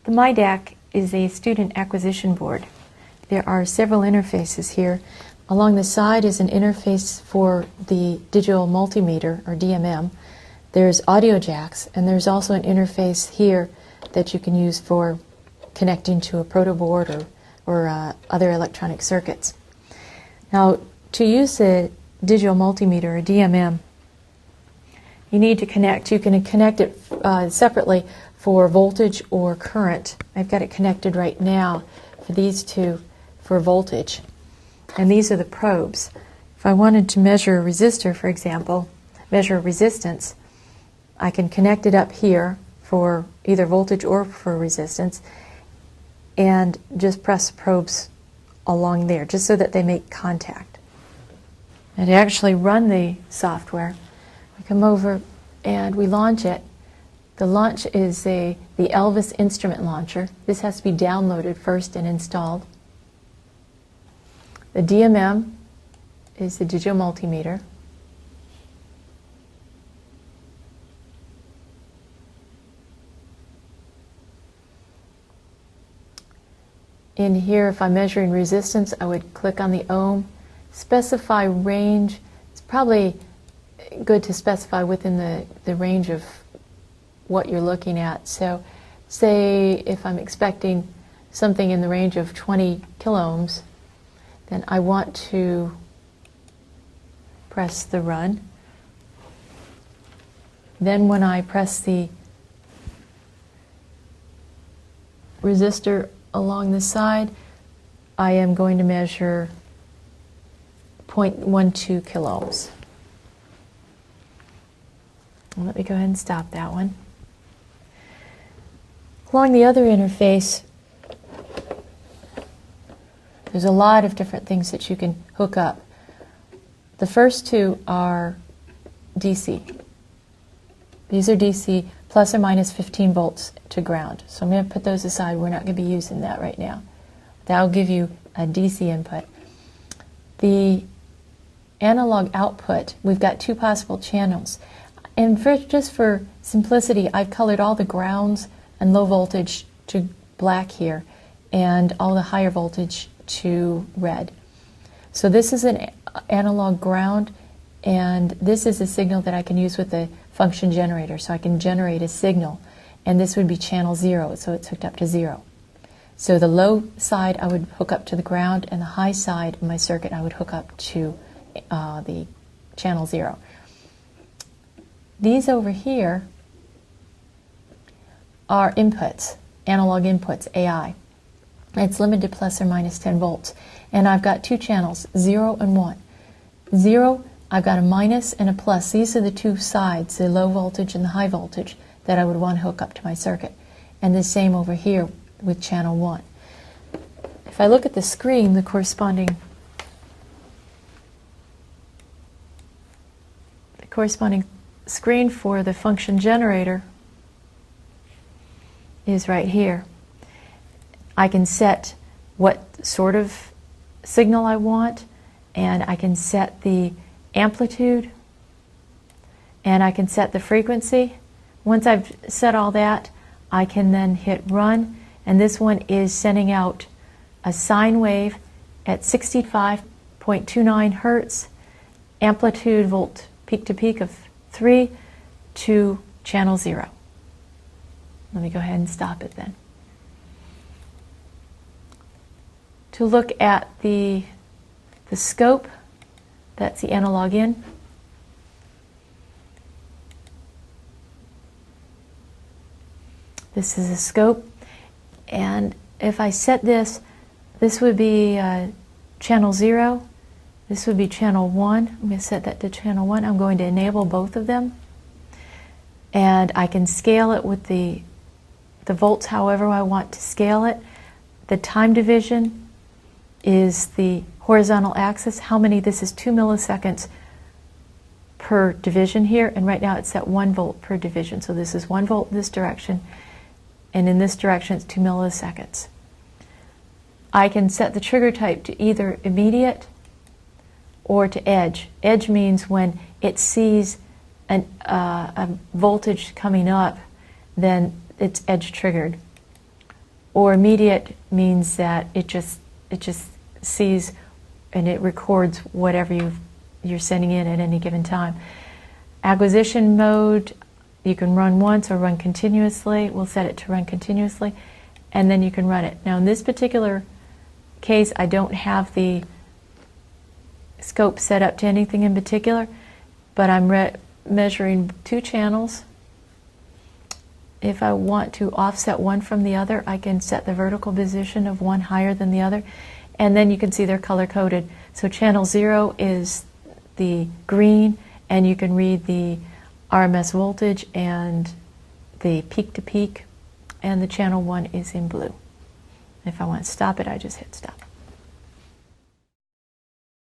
The myDAQ is a student acquisition board. There are several interfaces here. Along the side is an interface for the digital multimeter, or DMM. There's audio jacks, and there's also an interface here that you can use for connecting to a proto board or other electronic circuits. Now, to use the digital multimeter, or DMM, you need to connect. You can connect it separately for voltage or current. I've got it connected right now for these two for voltage. And these are the probes. If I wanted to measure a resistor, for example, measure resistance, I can connect it up here for either voltage or for resistance and just press probes along there, just so that they make contact. And to actually run the software, we come over and we launch it. The launch is the Elvis instrument launcher. This has to be downloaded first and installed. The DMM is the digital multimeter. In here, if I'm measuring resistance, I would click on the ohm, specify range. It's probably good to specify within the range of what you're looking at. So say if I'm expecting something in the range of 20 kiloohms, then I want to press the run. Then when I press the resistor along the side, I am going to measure 0.12 kiloohms. Let me go ahead and stop that one. Along the other interface, there's a lot of different things that you can hook up. The first two are DC. These are DC plus or minus 15 volts to ground. So I'm going to put those aside. We're not going to be using that right now. That'll give you a DC input. The analog output, we've got two possible channels. And just for simplicity, I've colored all the grounds and low voltage to black here, and all the higher voltage to red. So this is an analog ground, and this is a signal that I can use with the function generator. So I can generate a signal, and this would be channel 0, so it's hooked up to 0. So the low side I would hook up to the ground, and the high side of my circuit I would hook up to the channel 0. These over here are inputs, analog inputs, AI. It's limited to plus or minus 10 volts. And I've got two channels, 0 and 1. 0, I've got a minus and a plus. These are the two sides, the low voltage and the high voltage, that I would want to hook up to my circuit. And the same over here with channel 1. If I look at the screen, the corresponding screen for the function generator is right here. I can set what sort of signal I want, and I can set the amplitude, and I can set the frequency. Once I've set all that, I can then hit run, and this one is sending out a sine wave at 65.29 hertz, amplitude volt peak to peak of 3 to channel 0. Let me go ahead and stop it then. To look at the scope, that's the analog in. This is a scope, and if I set this, this would be channel 0, this would be channel 1. I'm going to set that to channel 1. I'm going to enable both of them, and I can scale it with the volts however I want to scale it. The time division is the horizontal axis. How many? This is 2 milliseconds per division here, and right now it's at 1 volt per division. So this is 1 volt in this direction, and in this direction it's 2 milliseconds. I can set the trigger type to either immediate or to edge. Edge means when it sees a voltage coming up, then it's edge triggered. or immediate means that it just sees and it records whatever you're sending in at any given time. Acquisition mode, you can run once or run continuously. We'll set it to run continuously, and then you can run it. Now in this particular case, I don't have the scope set up to anything in particular, but I'm measuring 2 channels. If I want to offset one from the other, I can set the vertical position of one higher than the other, and then you can see they're color-coded. So channel 0 is the green, and you can read the RMS voltage and the peak to peak, and the channel 1 is in blue. If I want to stop it, I just hit stop.